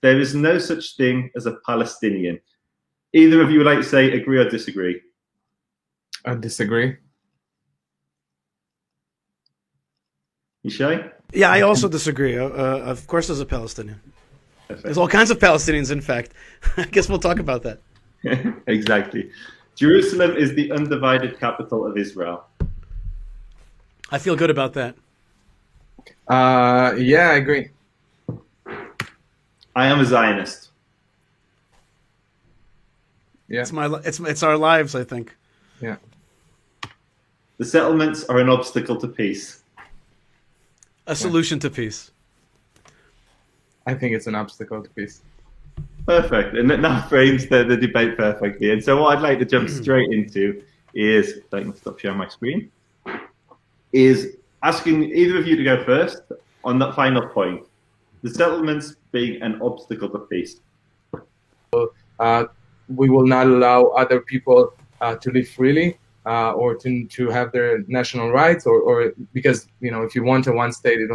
there is no such thing as a Palestinian. Either of you would like to say agree or disagree? I disagree. Yishai? Yeah, I also disagree. Of course there's a Palestinian. Perfect. There's all kinds of Palestinians, in fact. I guess we'll talk about that. Exactly. Jerusalem is the undivided capital of Israel. I feel good about that. Yeah, I agree. I am a Zionist. Yeah. It's our lives, I think. Yeah. The settlements are an obstacle to peace. A solution to peace. I think it's an obstacle to peace. Perfect. And that frames the debate perfectly. And so what I'd like to jump straight into is, I'm going to stop sharing my screen, is asking either of you to go first on that final point. The settlements being an obstacle to peace. We will not allow other people to live freely or to have their national rights, or because, you know, if you want a one state, it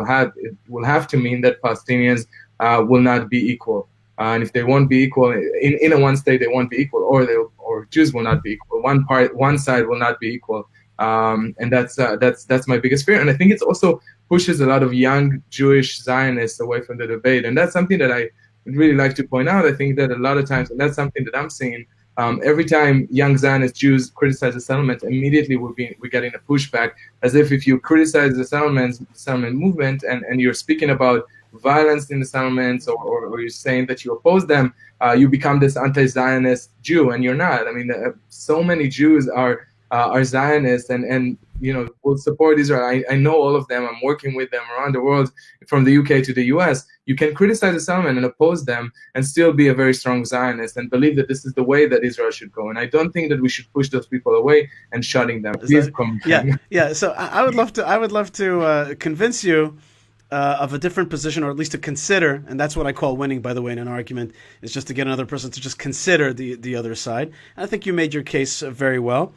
will have to mean that Palestinians will not be equal. And if they won't be equal in a one state, they won't be equal, or Jews will not be equal. One side will not be equal, and that's my biggest fear. And I think it also pushes a lot of young Jewish Zionists away from the debate, and that's something that I would really like to point out. I think that a lot of times, and that's something that I'm seeing, every time young Zionist Jews criticize the settlement, immediately we're getting a pushback, as if you criticize the settlement movement and you're speaking about violence in the settlements, or you're saying that you oppose them, you become this anti-Zionist Jew, and you're not. I mean, so many Jews are Zionists and you know, will support Israel. I know all of them. I'm working with them around the world, from the UK to the US. You can criticize the settlement and oppose them and still be a very strong Zionist and believe that this is the way that Israel should go. And I don't think that we should push those people away and shutting them. Please come. Yeah. So I would love to convince you of a different position, or at least to consider, and that's what I call winning, by the way, in an argument, is just to get another person to just consider the other side. And I think you made your case very well.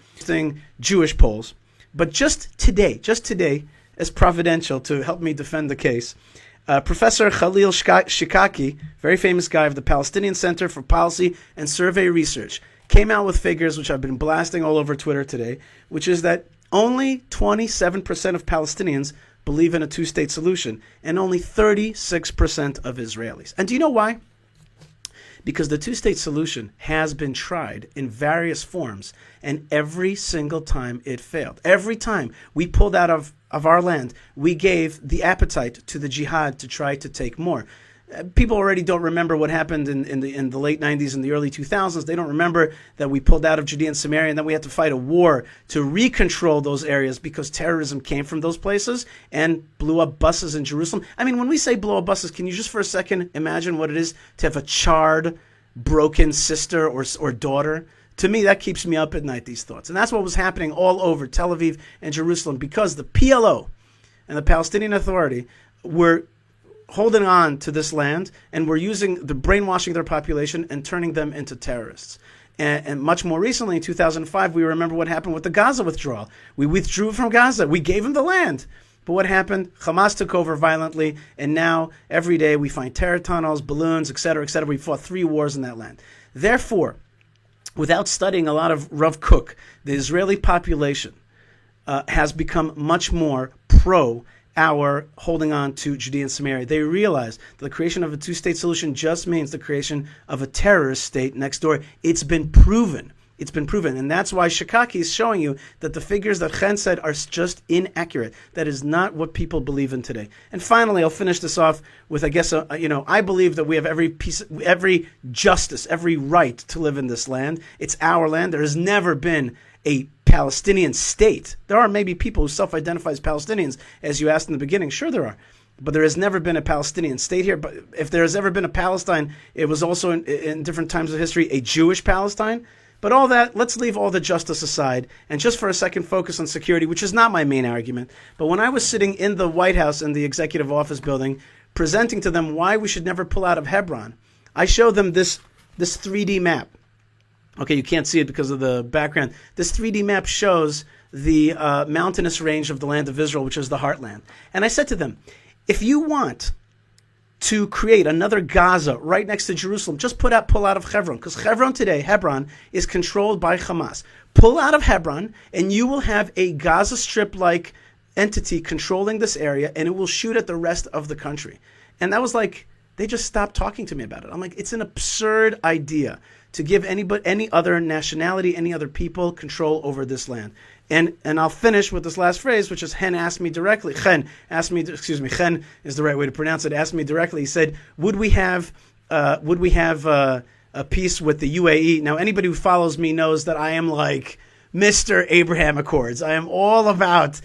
Jewish polls. But just today, as providential to help me defend the case, Professor Kollel Shikaki, very famous guy of the Palestinian Center for Policy and Survey Research, came out with figures which I've been blasting all over Twitter today, which is that only 27% of Palestinians believe in a two-state solution, and only 36% of Israelis. And do you know why? Because the two-state solution has been tried in various forms, and every single time it failed. Every time we pulled out of our land, we gave the appetite to the jihad to try to take more. People already don't remember what happened in the late 90s and the early 2000s. They don't remember that we pulled out of Judea and Samaria, and then we had to fight a war to recontrol those areas because terrorism came from those places and blew up buses in Jerusalem. I mean, when we say blow up buses, can you just for a second imagine what it is to have a charred, broken sister or daughter? To me, that keeps me up at night, these thoughts. And that's what was happening all over Tel Aviv and Jerusalem, because the PLO and the Palestinian Authority were holding on to this land and were using the brainwashing their population and turning them into terrorists. And much more recently, in 2005, we remember what happened with the Gaza withdrawal. We withdrew from Gaza. We gave them the land. But what happened? Hamas took over violently, and now every day we find terror tunnels, balloons, etc., etc. We fought 3 wars in that land. Therefore, without studying a lot of Rav Kook, the Israeli population has become much more pro our holding on to Judea and Samaria. They realize the creation of a two-state solution just means the creation of a terrorist state next door. It's been proven. It's been proven. And that's why Shikaki is showing you that the figures that Chen said are just inaccurate. That is not what people believe in today. And finally, I'll finish this off with, I guess, I believe that we have every justice, every right to live in this land. It's our land. There has never been a Palestinian state. There are maybe people who self-identify as Palestinians, as you asked in the beginning. Sure there are. But there has never been a Palestinian state here. But if there has ever been a Palestine, it was also in different times of history a Jewish Palestine. But all that, let's leave all the justice aside and just for a second focus on security, which is not my main argument. But when I was sitting in the White House in the executive office building, presenting to them why we should never pull out of Hebron, I showed them this 3D map. Okay, you can't see it because of the background. This 3D map shows the mountainous range of the land of Israel, which is the heartland. And I said to them, if you want to create another Gaza right next to Jerusalem. Just pull out of Hebron, because Hebron is controlled by Hamas. Pull out of Hebron, and you will have a Gaza Strip-like entity controlling this area, and it will shoot at the rest of the country. And that was like, they just stopped talking to me about it. I'm like, it's an absurd idea to give any other nationality, any other people control over this land. And I'll finish with this last phrase, which is Chen asked me directly. Chen is the right way to pronounce it. Asked me directly. He said, would we have a peace with the UAE? Now, anybody who follows me knows that I am like Mr. Abraham Accords. I am all about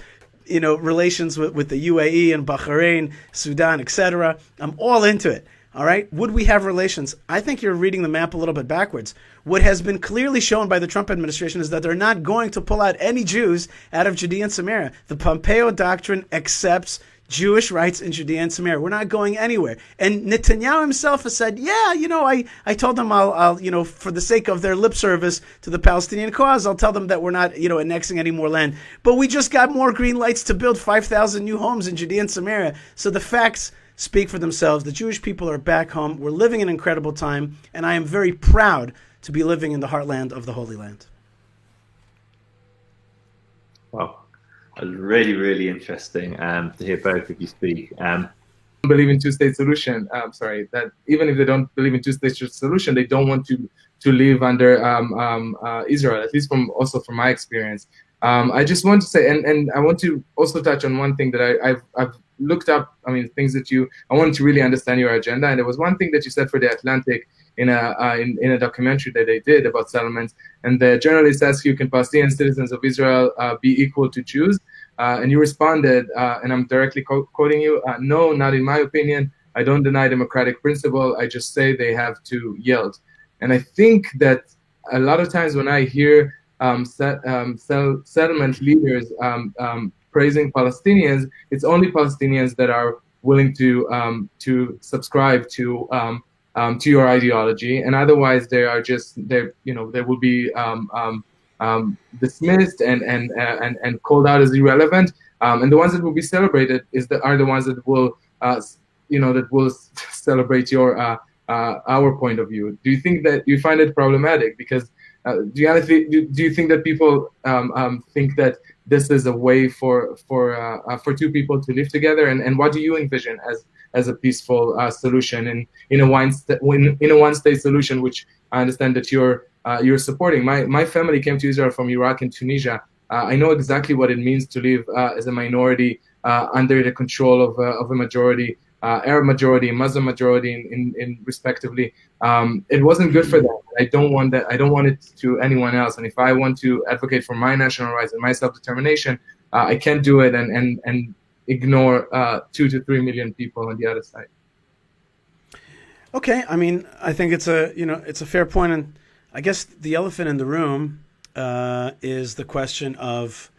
relations with the UAE and Bahrain, Sudan, etc. I'm all into it. All right. Would we have relations? I think you're reading the map a little bit backwards. What has been clearly shown by the Trump administration is that they're not going to pull out any Jews out of Judea and Samaria. The Pompeo doctrine accepts Jewish rights in Judea and Samaria. We're not going anywhere. And Netanyahu himself has said, I told them I'll for the sake of their lip service to the Palestinian cause, I'll tell them that we're not, annexing any more land. But we just got more green lights to build 5,000 new homes in Judea and Samaria. So the facts speak for themselves. The Jewish people are back home. We're living an incredible time, and I am very proud to be living in the heartland of the Holy Land. Wow. It was really, really interesting to hear both of you speak. Believe in two-state solution. That even if they don't believe in two-state solution, they don't want to live under Israel. At least from my experience. I just want to say, and I want to also touch on one thing that I've looked up. Things that I wanted to really understand your agenda. And there was one thing that you said for the Atlantic in a documentary that they did about settlements. And the journalist asked you, can Palestinian citizens of Israel be equal to Jews? And you responded, and I'm directly quoting you, no, not in my opinion. I don't deny democratic principle. I just say they have to yield. And I think that a lot of times when I hear settlement leaders praising Palestinians, it's only Palestinians that are willing to subscribe to your ideology, and otherwise they will be dismissed and called out as irrelevant. And the ones that will be celebrated are the ones that will celebrate our point of view. Do you think that you find it problematic? Because do you think that people think that this is a way for two people to live together? And what do you envision as a peaceful solution in a one-state solution, which I understand that you're supporting? My family came to Israel from Iraq and Tunisia. I know exactly what it means to live as a minority under the control of a majority, Arab majority, Muslim majority, in respectively. It wasn't good for them. I don't want that. I don't want it to anyone else. And if I want to advocate for my national rights and my self-determination, I can't do it and ignore 2 to 3 million people on the other side. Okay, I think it's a fair point, and I guess the elephant in the room is the question of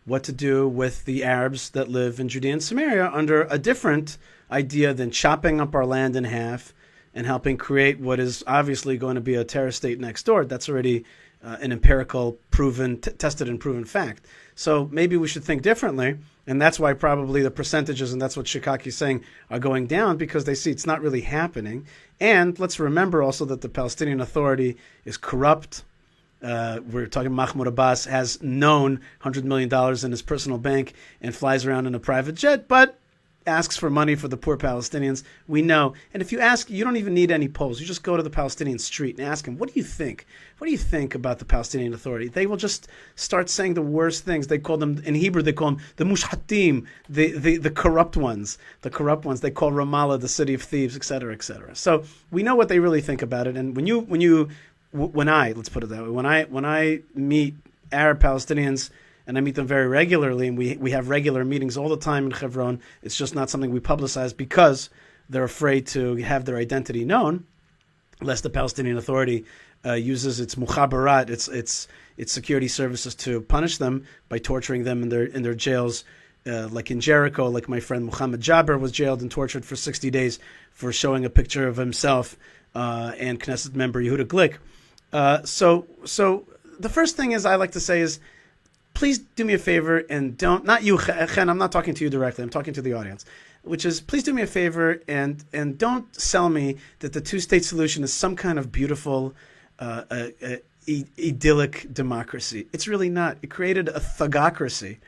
what to do with the Arabs that live in Judea and Samaria under a different idea than chopping up our land in half and helping create what is obviously going to be a terror state next door. That's already an empirical, proven, tested and proven fact. So maybe we should think differently, and that's why probably the percentages, and that's what Shikaki is saying, are going down, because they see it's not really happening. And let's remember also that the Palestinian Authority is corrupt. We're talking Mahmoud Abbas has known $100 million in his personal bank and flies around in a private jet, but asks for money for the poor Palestinians. We know. And if you ask, you don't even need any polls. You just go to the Palestinian street and ask them, what do you think? What do you think about the Palestinian Authority? They will just start saying the worst things. They call them, in Hebrew, they call them the mushhatim, the corrupt ones. The corrupt ones. They call Ramallah the city of thieves, et cetera, et cetera. So we know what they really think about it. And when I meet Arab Palestinians, and I meet them very regularly, and we have regular meetings all the time in Hebron. It's just not something we publicize because they're afraid to have their identity known, lest the Palestinian Authority uses its mukhabarat, its security services, to punish them by torturing them in their jails, like in Jericho. Like my friend Muhammad Jabir was jailed and tortured for 60 days for showing a picture of himself and Knesset member Yehuda Glick. So the first thing I like to say is, please do me a favor and not you, Chen, I'm not talking to you directly, I'm talking to the audience. which is please do me a favor and don't sell me that the two-state solution is some kind of beautiful, idyllic democracy. It's really not. It created a thugocracy,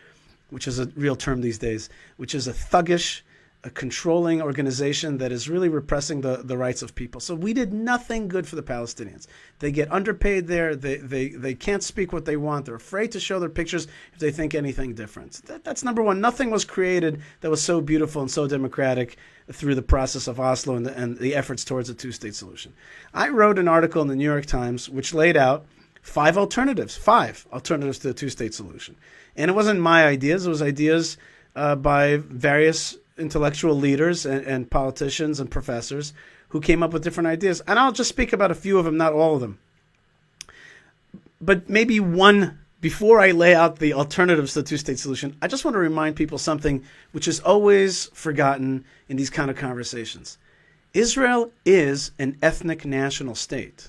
which is a real term these days, which is a thuggish, a controlling organization that is really repressing the rights of people. So we did nothing good for the Palestinians. They get underpaid there. They can't speak what they want. They're afraid to show their pictures if they think anything different. That's number one. Nothing was created that was so beautiful and so democratic through the process of Oslo and the efforts towards a two-state solution. I wrote an article in the New York Times which laid out five alternatives to the two-state solution. And it wasn't my ideas. It was ideas by various intellectual leaders and politicians and professors who came up with different ideas. And I'll just speak about a few of them, not all of them. But maybe one, before I lay out the alternatives to the two-state solution, I just want to remind people something which is always forgotten in these kind of conversations. Israel is an ethnic national state.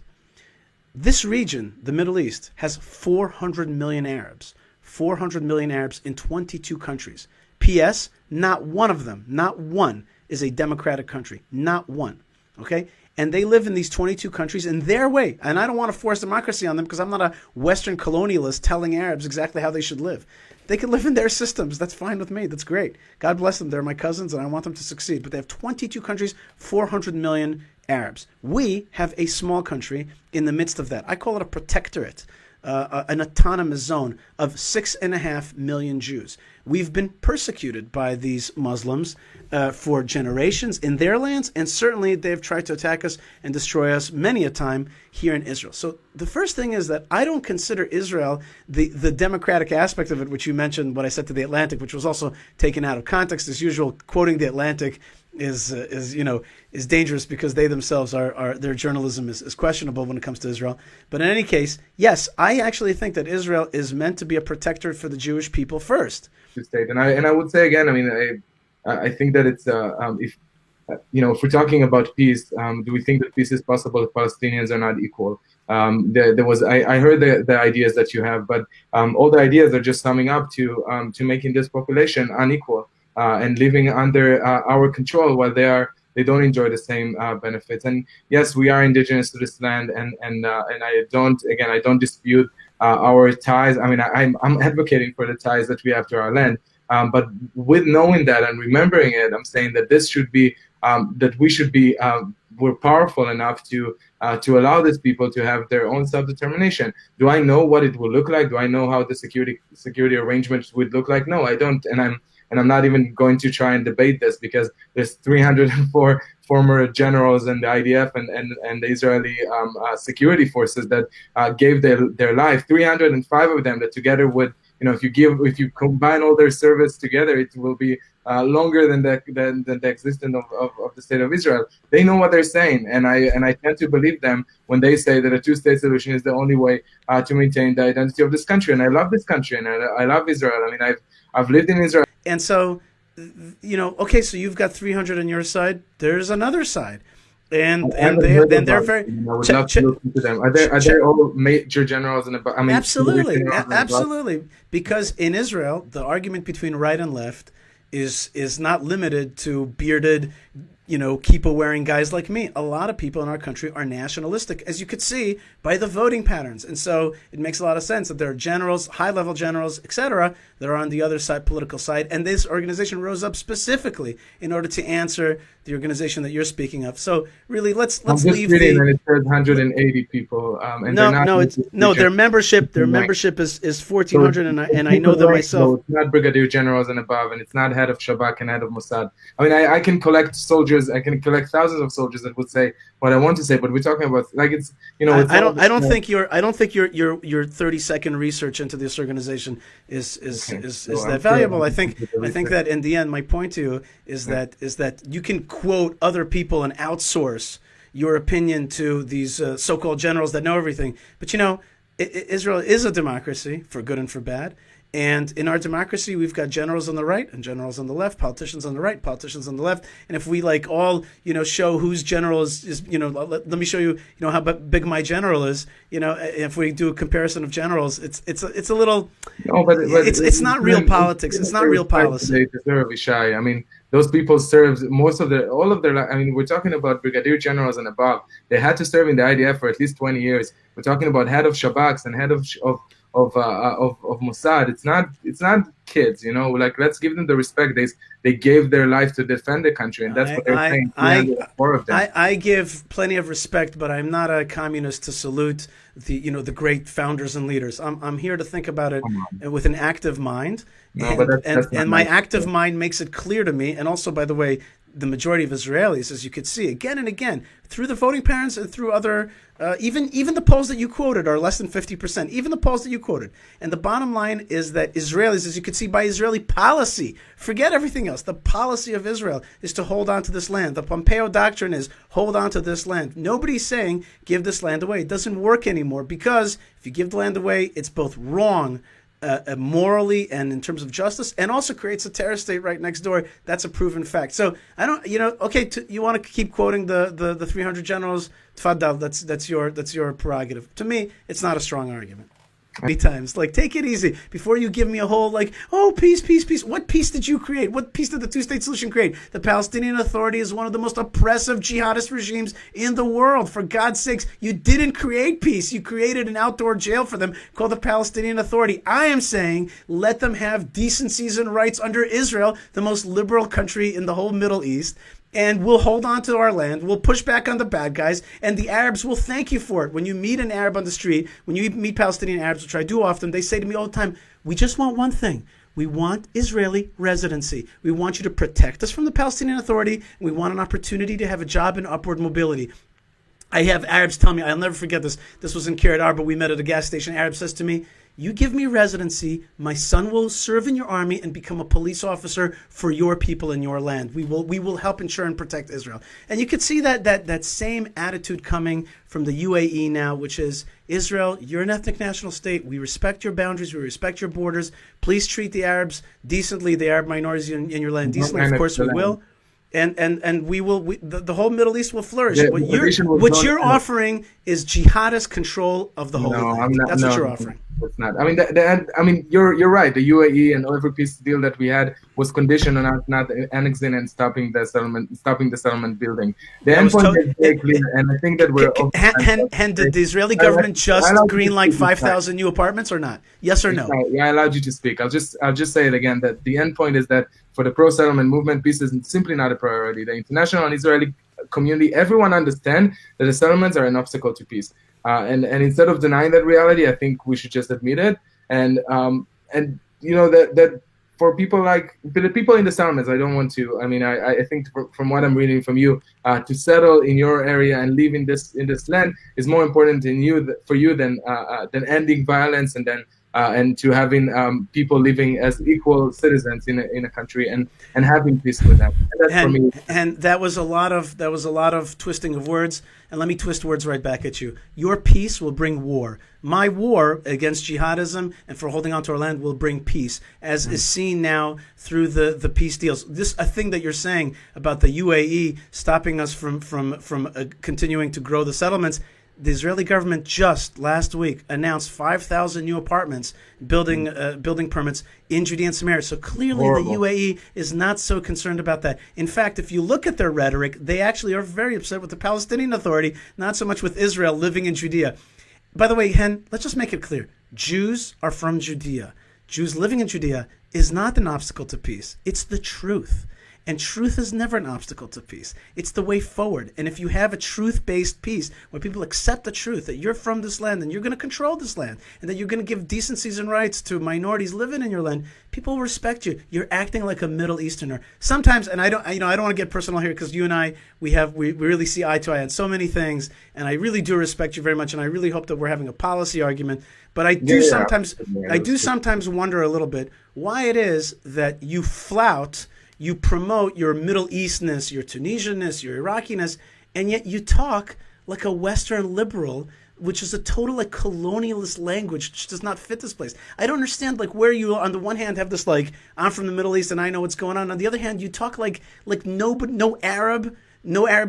This region, the Middle East, has 400 million Arabs. 400 million Arabs in 22 countries. P.S. Not one of them, not one, is a democratic country. Not one. Okay? And they live in these 22 countries in their way. And I don't want to force democracy on them because I'm not a Western colonialist telling Arabs exactly how they should live. They can live in their systems. That's fine with me. That's great. God bless them. They're my cousins and I want them to succeed. But they have 22 countries, 400 million Arabs. We have a small country in the midst of that. I call it a protectorate. An autonomous zone of 6.5 million Jews. We've been persecuted by these Muslims for generations in their lands, and certainly they've tried to attack us and destroy us many a time here in Israel. So the first thing is that I don't consider Israel the democratic aspect of it, which you mentioned, what I said to The Atlantic, which was also taken out of context. As usual, quoting The Atlantic is dangerous because they themselves are their journalism is questionable when it comes to Israel. But in any case, yes, I actually think that Israel is meant to be a protectorate for the Jewish people first. State, and I would say again, I mean, I think that it's if we're talking about peace, do we think that peace is possible if Palestinians are not equal? I heard the ideas that you have, but all the ideas are just summing up to making this population unequal and living under our control while they don't enjoy the same benefits. And yes, we are indigenous to this land, and I don't dispute our ties. I mean, I'm advocating for the ties that we have to our land. But with knowing that and remembering it, I'm saying that this should be we're powerful enough to allow these people to have their own self-determination. Do I know what it will look like? Do I know how the security arrangements would look like? No, I don't, and I'm not even going to try and debate this because there's 304 former generals in the IDF and the Israeli security forces that gave their life. 305 of them that together would, if you combine all their service together, it will be longer than the existence of the state of Israel. They know what they're saying, and I tend to believe them when they say that a two-state solution is the only way to maintain the identity of this country. And I love this country, and I love Israel. I mean, I've lived in Israel. And so, okay, so you've got 300 on your side. There's another side, and they're very. I would love to look into them. Are there all major generals absolutely, because in Israel, the argument between right and left is not limited to bearded, kippah-wearing guys like me. A lot of people in our country are nationalistic, as you could see by the voting patterns. And so it makes a lot of sense that there are generals, high-level generals, etc., that are on the other side, political side. And this organization rose up specifically in order to answer the organization that you're speaking of. So really, let's leave the. And it says 180 people. Their membership is 1,400, and I know them myself. So it's not brigadier generals and above, and it's not head of Shabak and head of Mossad. I mean, I can collect soldiers. I can collect thousands of soldiers that would say what I want to say, but we're talking about I don't think your 30-second research into this organization is that valuable. I think that in the end, my point to you is that you can quote other people and outsource your opinion to these so-called generals that know everything. But Israel is a democracy for good and for bad. And in our democracy, we've got generals on the right and generals on the left, politicians on the right, politicians on the left. And if we all, show whose general is let me show you, how big my general is. If we do a comparison of generals, it's a little. No, but it's not real politics. It's not real policy. They deserve, Yishai. I mean, Those people served all of their life. I mean, we're talking about brigadier generals and above. They had to serve in the IDF for at least 20 years. We're talking about head of Shabaks and head of Mossad. It's not kids, like, let's give them the respect. They gave their life to defend the country, and that's what they're saying. I give plenty of respect, but I'm not a communist to salute the great founders and leaders. I'm here to think about it with an active mind, and my active mind makes it clear to me. And also, by the way, the majority of Israelis, as you could see again and again through the voting patterns and through other, even the polls that you quoted are less than 50%. Even the polls that you quoted. And the bottom line is that Israelis, as you could see by Israeli policy, forget everything else. The policy of Israel is to hold on to this land. The Pompeo doctrine is hold on to this land. Nobody's saying give this land away. It doesn't work anymore, because if you give the land away, it's both wrong morally and in terms of justice, and also creates a terror state right next door. That's a proven fact. So I don't, okay, you want to keep quoting the 300 generals? Tfaddal, that's your prerogative. To me, it's not a strong argument. Many times, like, take it easy before you give me a whole, like, oh, peace. What peace did you create? What peace did the two-state solution create? The Palestinian Authority is one of the most oppressive jihadist regimes in the world. For God's sakes, you didn't create peace. You created an outdoor jail for them called the Palestinian Authority. I am saying let them have decencies and rights under Israel, the most liberal country in the whole Middle East. And we'll hold on to our land. We'll push back on the bad guys. And the Arabs will thank you for it. When you meet an Arab on the street, when you meet Palestinian Arabs, which I do often, they say to me all the time, we just want one thing. We want Israeli residency. We want you to protect us from the Palestinian Authority. And we want an opportunity to have a job and upward mobility. I have Arabs tell me, I'll never forget this. This was in Kiryat Arba. We met at a gas station. Arab says to me, you give me residency, my son will serve in your army and become a police officer for your people in your land. We will help ensure and protect Israel. And you could see that same attitude coming from the UAE now, which is, Israel, you're an ethnic national state. We respect your boundaries. We respect your borders. Please treat the Arabs decently, the Arab minorities in your land decently. Of course we will. And we will. The whole Middle East will flourish. Yeah, what you're offering is jihadist control of the whole land. That's what you're offering. It's not. I mean, you're right. The UAE and every peace deal that we had was conditioned on us not annexing and stopping the settlement building. The endpoint is very clear, and I think that we're. And did the Israeli government just greenlight 5,000 new apartments or not? Yes or no? Yeah, I allowed you to speak. I'll just say it again, that the endpoint is that for the pro-settlement movement, peace is simply not a priority. The international and Israeli community, everyone understand that the settlements are an obstacle to peace. And instead of denying that reality, I think we should just admit it. And that for people like the people in the settlements, I don't want to. I mean, I think from what I'm reading from you, to settle in your area and live in this land is more important for you than ending violence and to having people living as equal citizens in a country and having peace with them. And that's for me. And that was a lot of twisting of words. And let me twist words right back at you. Your peace will bring war. My war against jihadism and for holding on to our land will bring peace, as is seen now through the peace deals. A thing that you're saying about the UAE stopping us from continuing to grow the settlements. The Israeli government just last week announced 5,000 new apartments, building permits in Judea and Samaria. So clearly the UAE is not so concerned about that. In fact, if you look at their rhetoric, they actually are very upset with the Palestinian Authority, not so much with Israel living in Judea. By the way, Hen, let's just make it clear. Jews are from Judea. Jews living in Judea is not an obstacle to peace. It's the truth. And truth is never an obstacle to peace. It's the way forward. And if you have a truth-based peace, where people accept the truth that you're from this land and you're going to control this land and that you're going to give decencies and rights to minorities living in your land, people will respect you. You're acting like a Middle Easterner. Sometimes, and I don't want to get personal here because you and I, we really see eye to eye on so many things, and I really do respect you very much, and I really hope that we're having a policy argument. But I do sometimes wonder a little bit why it is that you promote your Middle Eastness, your Tunisianness, your Irakiness, and yet you talk like a Western liberal, which is a total colonialist language which does not fit this place. I don't understand where you on the one hand have this I'm from the Middle East and I know what's going on. On the other hand, you talk like no Arab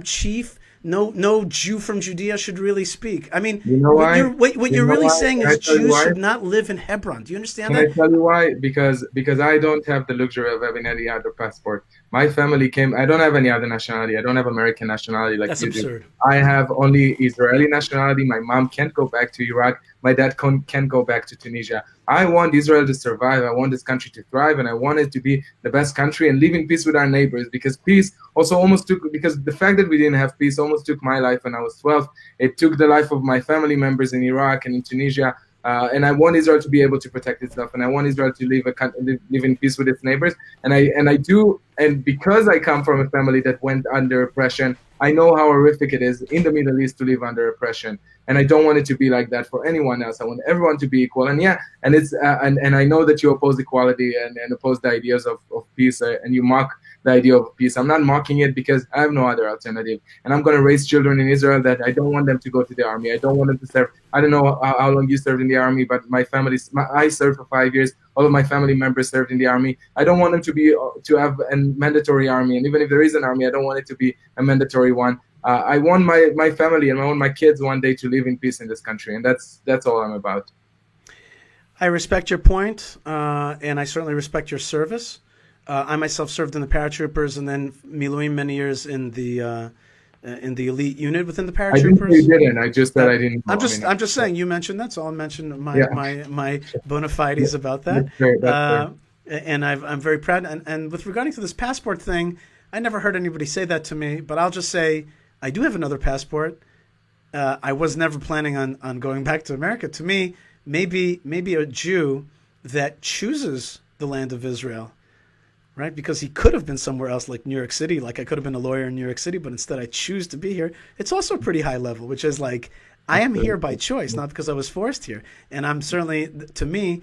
chief, no Jew from Judea should really speak. I mean, what you're really saying is Jews should not live in Hebron. Do you understand that? Can I tell you why? Because I don't have the luxury of having any other passport. My family came. I don't have any other nationality. I don't have American nationality like That's you absurd. do. I have only Israeli nationality. My mom can't go back to Iraq. My dad can't go back to Tunisia. I want Israel to survive. I want this country to thrive, and I want it to be the best country and live in peace with our neighbors. Because peace also almost took, because the fact that we didn't have peace almost took my life when I was 12. It took the life of my family members in Iraq and in Tunisia. And I want Israel to be able to protect itself, and I want Israel to live in peace with its neighbors. And I do, and because I come from a family that went under oppression, I know how horrific it is in the Middle East to live under oppression, and I don't want it to be like that for anyone else. I want everyone to be equal. And yeah, and it's and I know that you oppose equality and oppose the ideas of peace, and you mock the idea of peace. I'm not mocking it because I have no other alternative, and I'm going to raise children in Israel that I don't want them to go to the army. I don't want them to serve. I don't know how long you served in the army, but I served for 5 years. All of my family members served in the army. I don't want them to have a mandatory army, and even if there is an army, I don't want it to be a mandatory one. I want my family and I want my kids one day to live in peace in this country, and that's all I'm about. I respect your point, and I certainly respect your service. I myself served in the Paratroopers and then Miluim many years in the elite unit within the Paratroopers. I didn't say you didn't. I just said I didn't. I'm just saying you mentioned that, so I'll mention my bona fides about that. That's great. And I'm very proud. And with regarding to this passport thing, I never heard anybody say that to me, but I'll just say I do have another passport. I was never planning on going back to America. To me, maybe a Jew that chooses the land of Israel, right? Because he could have been somewhere else like New York City, like I could have been a lawyer in New York City, but instead I choose to be here. It's also a pretty high level, which is like, I am here by choice, not because I was forced here. And I'm certainly, to me,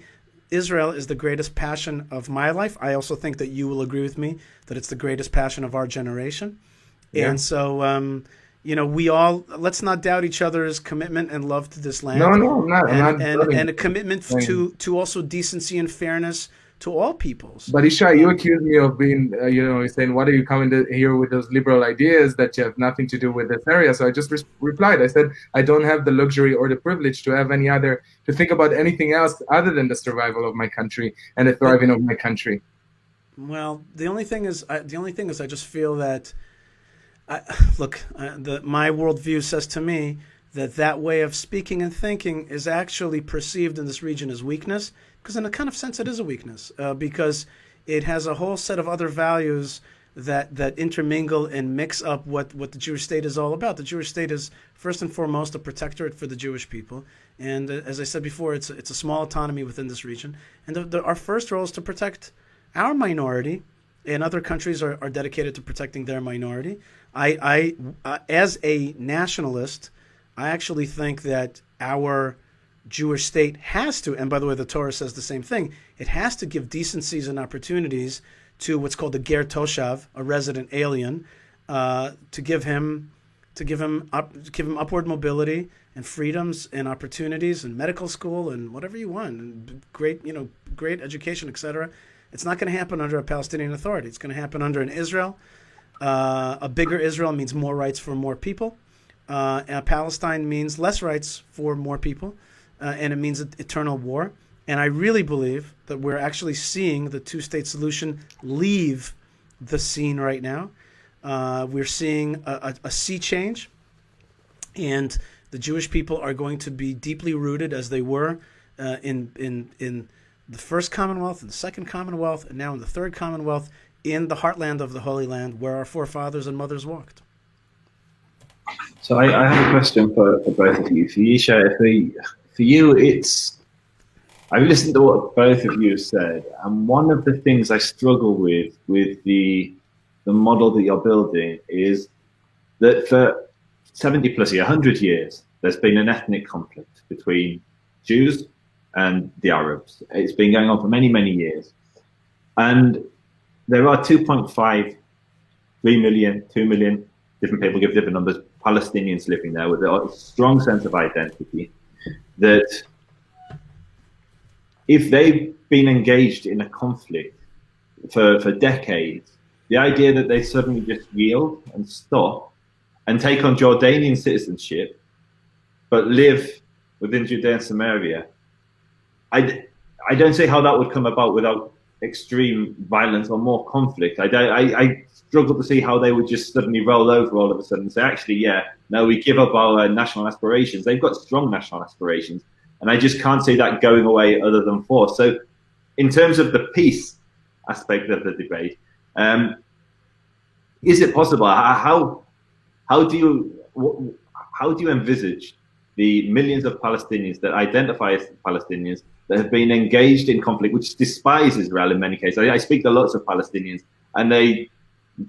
Israel is the greatest passion of my life. I also think that you will agree with me that it's the greatest passion of our generation. Yeah. And so, we all, let's not doubt each other's commitment and love to this land. No, I'm not. And a commitment to also decency and fairness to all peoples. But Yishai, you accuse me of being, saying, what are you coming here with those liberal ideas that you have nothing to do with this area? So I just replied. I said, I don't have the luxury or the privilege to think about anything else other than the survival of my country and the thriving of my country. Well, the only thing is, I just feel that, my worldview says to me that way of speaking and thinking is actually perceived in this region as weakness, because in a kind of sense it is a weakness, because it has a whole set of other values that intermingle and mix up what the Jewish state is all about. The Jewish state is first and foremost a protectorate for the Jewish people, and as I said before, it's a small autonomy within this region, and our first role is to protect our minority, and other countries are dedicated to protecting their minority. I as a nationalist, I actually think that our Jewish state has to, and by the way, the Torah says the same thing, it has to give decencies and opportunities to what's called a ger toshav, a resident alien, to give him upward mobility and freedoms and opportunities and medical school and whatever you want, and great education, etc. It's not going to happen under a Palestinian Authority. It's going to happen under an Israel. A bigger Israel means more rights for more people. Palestine means less rights for more people, and it means eternal war. And I really believe that we're actually seeing the two-state solution leave the scene right now. We're seeing a sea change, and the Jewish people are going to be deeply rooted, as they were in the first Commonwealth, and the second Commonwealth, and now in the third Commonwealth, in the heartland of the Holy Land, where our forefathers and mothers walked. So I have a question for both of you. For Yishai, for you, I've listened to what both of you have said, and one of the things I struggle with the model that you're building is that for 70 plus 100 years, there's been an ethnic conflict between Jews and the Arabs. It's been going on for many, many years. And there are 2.5, 3 million, 2 million, different people give different numbers, Palestinians living there with a strong sense of identity, that if they've been engaged in a conflict for decades, the idea that they suddenly just yield and stop and take on Jordanian citizenship, but live within Judea and Samaria, I don't see how that would come about without extreme violence or more conflict. I struggle to see how they would just suddenly roll over all of a sudden and say, actually, yeah, no, we give up our national aspirations. They've got strong national aspirations. And I just can't see that going away other than force. So in terms of the peace aspect of the debate, is it possible? How do you envisage the millions of Palestinians that identify as Palestinians that have been engaged in conflict, which despise Israel in many cases? I speak to lots of Palestinians, and they,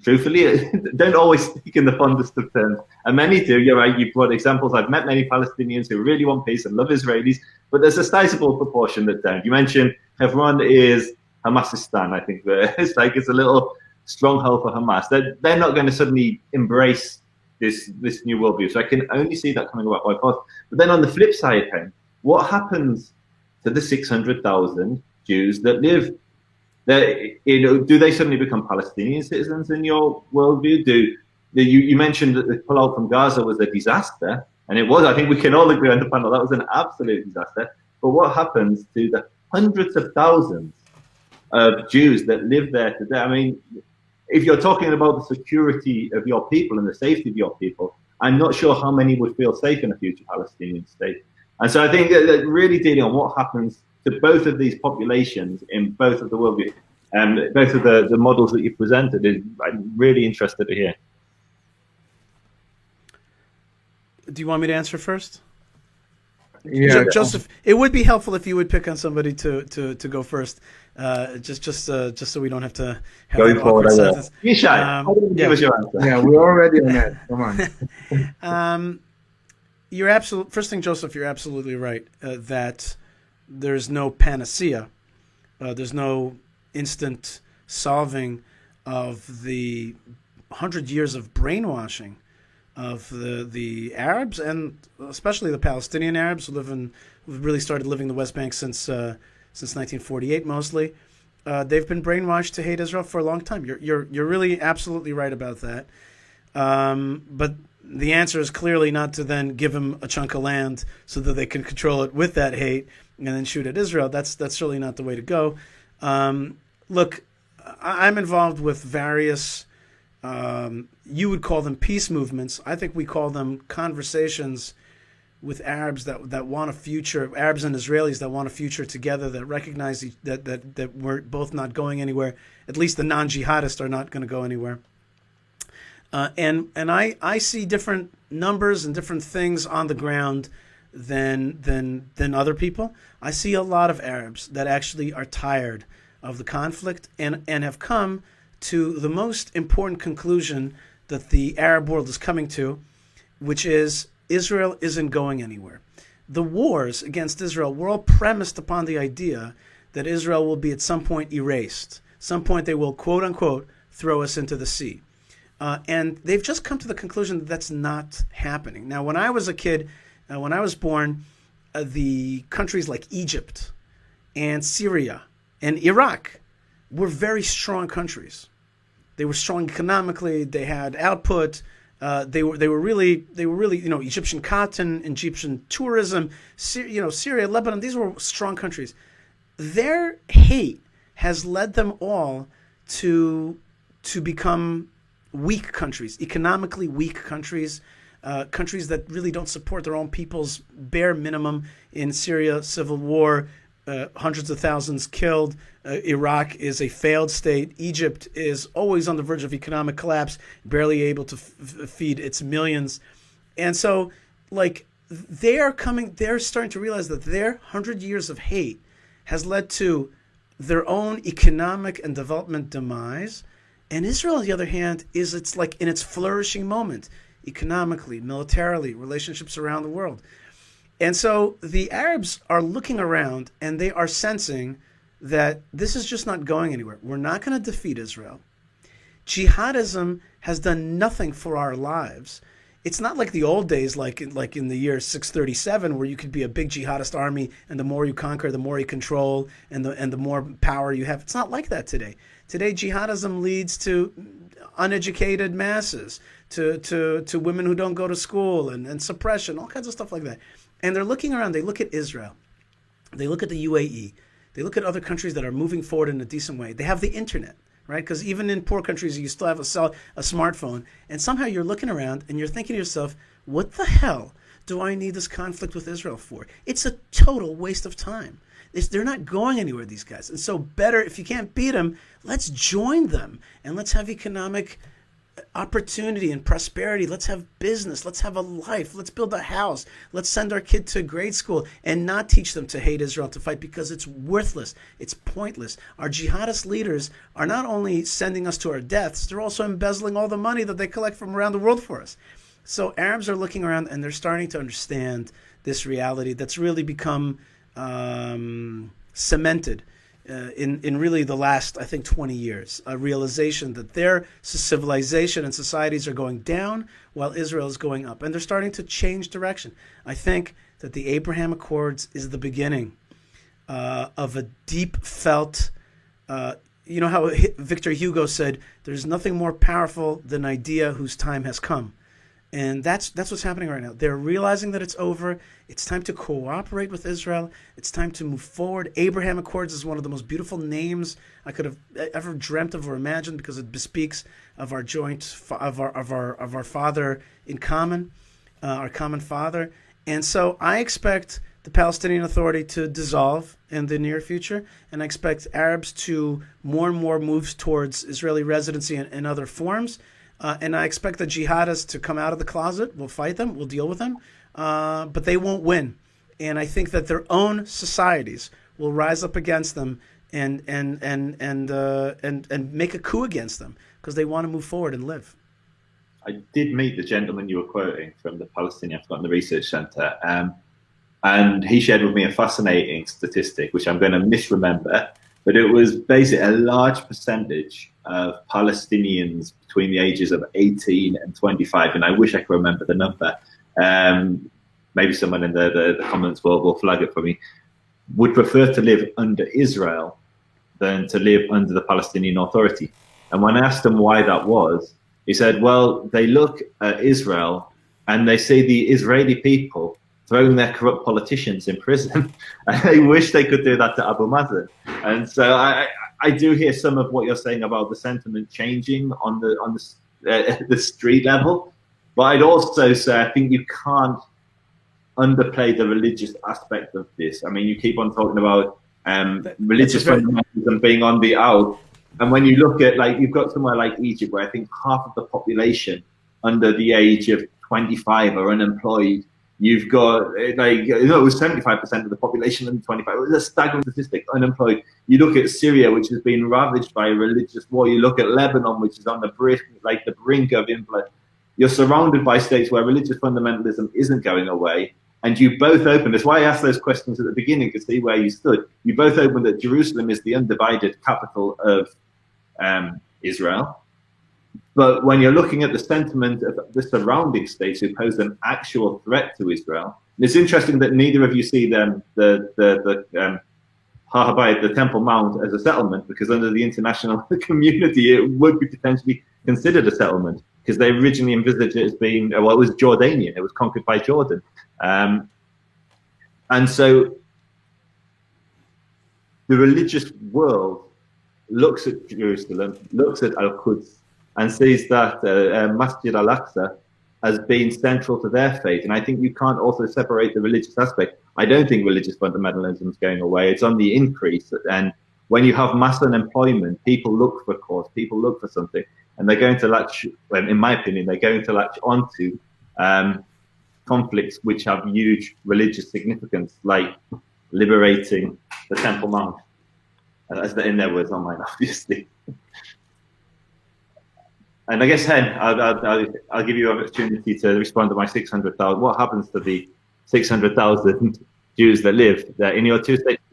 truthfully, don't always speak in the fondest of terms. And many do. You're right. You brought examples. I've met many Palestinians who really want peace and love Israelis, but there's a sizable proportion that don't. You mentioned Hebron is Hamasistan. I think it's a little stronghold for Hamas. They're not going to suddenly embrace this new worldview. So I can only see that coming about by force. But then on the flip side, what happens to the 600,000 Jews that live there? Do they suddenly become Palestinian citizens in your worldview? You mentioned that the pullout from Gaza was a disaster, and it was. I think we can all agree on the panel that was an absolute disaster. But what happens to the hundreds of thousands of Jews that live there today? I mean, if you're talking about the security of your people and the safety of your people, I'm not sure how many would feel safe in a future Palestinian state. And so I think that really dealing on what happens to both of these populations in both of the worldview and both of the models that you presented is I'm really interested to hear. Do you want me to answer first? Yeah, Joseph, it would be helpful if you would pick on somebody to go first, just so we don't have to have Going an forward. awkward sentence. Yishai, give us your answer. Yeah, we're already on that. Come on. First thing, Joseph, you're absolutely right that there's no panacea. There's no instant solving of the 100 years of brainwashing of the Arabs, and especially the Palestinian Arabs who've really started living the West Bank since 1948 mostly. They've been brainwashed to hate Israel for a long time. You're really absolutely right about that. But the answer is clearly not to then give them a chunk of land so that they can control it with that hate and then shoot at Israel. That's certainly not the way to go. Look, I'm involved with various. You would call them peace movements. I think we call them conversations with Arabs that want a future, Arabs and Israelis that want a future together, that recognize that we're both not going anywhere. At least the non-jihadists are not going to go anywhere. And I see different numbers and different things on the ground than other people. I see a lot of Arabs that actually are tired of the conflict and have come to the most important conclusion that the Arab world is coming to, which is Israel isn't going anywhere. The wars against Israel were all premised upon the idea that Israel will be at some point erased. Some point they will, quote unquote, throw us into the sea. And they've just come to the conclusion that that's not happening. Now, when I was a kid, when I was born, the countries like Egypt and Syria and Iraq were very strong countries. They were strong economically. They had output. They were really Egyptian cotton, Egyptian tourism. Syria, Lebanon. These were strong countries. Their hate has led them all to become weak countries, economically weak countries, countries that really don't support their own people's bare minimum. In Syria, civil war. Hundreds of thousands killed. Iraq is a failed state. Egypt is always on the verge of economic collapse, barely able to feed its millions. And so, they're starting to realize that their 100 years of hate has led to their own economic and development demise. And Israel, on the other hand, it's like in its flourishing moment, economically, militarily, relationships around the world. And so the Arabs are looking around and they are sensing that this is just not going anywhere. We're not going to defeat Israel. Jihadism has done nothing for our lives. It's not like the old days, like in the year 637, where you could be a big jihadist army, and the more you conquer, the more you control, and the more power you have. It's not like that today. Today, jihadism leads to uneducated masses, to women who don't go to school, and suppression, all kinds of stuff like that. And they're looking around. They look at Israel. They look at the UAE. They look at other countries that are moving forward in a decent way. They have the internet, right? Because even in poor countries, you still have a smartphone. And somehow you're looking around and you're thinking to yourself, what the hell do I need this conflict with Israel for? It's a total waste of time. They're not going anywhere, these guys. And so better, if you can't beat them, let's join them. And let's have economic opportunity and prosperity. Let's have business. Let's have a life. Let's build a house. Let's send our kid to grade school and not teach them to hate Israel, to fight, because it's worthless. It's pointless. Our jihadist leaders are not only sending us to our deaths, they're also embezzling all the money that they collect from around the world for us. So Arabs are looking around and they're starting to understand this reality that's really become cemented in really the last, I think, 20 years, a realization that their civilization and societies are going down while Israel is going up. And they're starting to change direction. I think that the Abraham Accords is the beginning of a deep felt, you know how Victor Hugo said, there's nothing more powerful than an idea whose time has come. And that's what's happening right now. They're realizing that it's over. It's time to cooperate with Israel. It's time to move forward. Abraham Accords is one of the most beautiful names I could have ever dreamt of or imagined, because it bespeaks of our joint of our father in common, our common father. And so I expect the Palestinian Authority to dissolve in the near future, and I expect Arabs to more and more move towards Israeli residency in other forms. And I expect the jihadists to come out of the closet. We'll fight them. We'll deal with them. But they won't win. And I think that their own societies will rise up against them and make a coup against them, because they want to move forward and live. I did meet the gentleman you were quoting from the Palestinian Research Center, and he shared with me a fascinating statistic, which I'm going to misremember, but it was basically a large percentage of Palestinians between the ages of 18 and 25, and I wish I could remember the number. Maybe someone in the comments will flag it for me, would prefer to live under Israel than to live under the Palestinian Authority. And when I asked him why that was, he said, well, they look at Israel and they see the Israeli people throwing their corrupt politicians in prison, and they wish they could do that to Abu Mazen. And so I do hear some of what you're saying about the sentiment changing on the street level, but I'd also say I think you can't underplay the religious aspect of this. I mean, you keep on talking about religious fundamentalism being on the out, and when you look at, like, you've got somewhere like Egypt where I think half of the population under the age of 25 are unemployed. You've got, like, it was 75% of the population under 25. It was a staggering statistic, unemployed. You look at Syria, which has been ravaged by a religious war. You look at Lebanon, which is on the brink of influence. You're surrounded by states where religious fundamentalism isn't going away. And you both opened, that's why I asked those questions at the beginning, to see where you stood. You both opened that Jerusalem is the undivided capital of Israel. But when you're looking at the sentiment of the surrounding states who pose an actual threat to Israel, it's interesting that neither of you see the Har HaBayit, the Temple Mount, as a settlement, because under the international community, it would be potentially considered a settlement, because they originally envisaged it as being, well, it was Jordanian, it was conquered by Jordan. And so the religious world looks at Jerusalem, looks at Al-Quds, and sees that Masjid al-Aqsa as being central to their faith. And I think you can't also separate the religious aspect. I don't think religious fundamentalism is going away. It's on the increase. And when you have mass unemployment, people look for a cause, people look for something, and they're going to latch, well, in my opinion, they're going to latch onto conflicts which have huge religious significance, like liberating the Temple Mount. As in their words, not mine, obviously. And I guess, Hen, I'll give you an opportunity to respond to my 600,000. What happens to the 600,000 Jews that live there in your two states?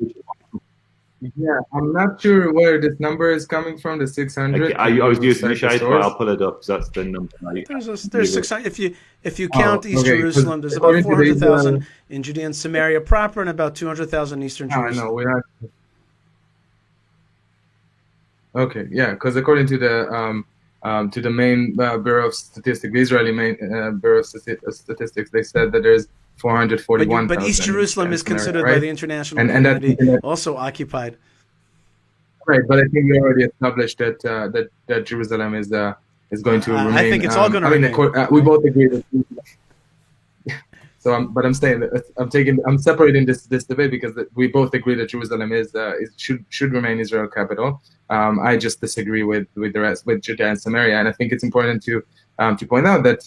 Yeah, I'm not sure where this number is coming from, the 600. Okay, I was using Yishai, but I'll pull it up, because that's the number. There's 600. If you count East Jerusalem, there's about 400,000 in Judea and Samaria proper, and about 200,000 in Eastern Jerusalem. No, we're not. Okay, yeah, because according to the main Bureau of Statistics, the Israeli main Bureau of Statistics, they said that there's 441,000. But East Jerusalem is considered by the international community also occupied. Right, but I think we already established that Jerusalem is going to remain. I think it's all going to remain. We both agree that. So, I'm saying that I'm separating this debate because we both agree that Jerusalem should remain Israel capital. I just disagree with the rest, with Judea and Samaria, and I think it's important to point out that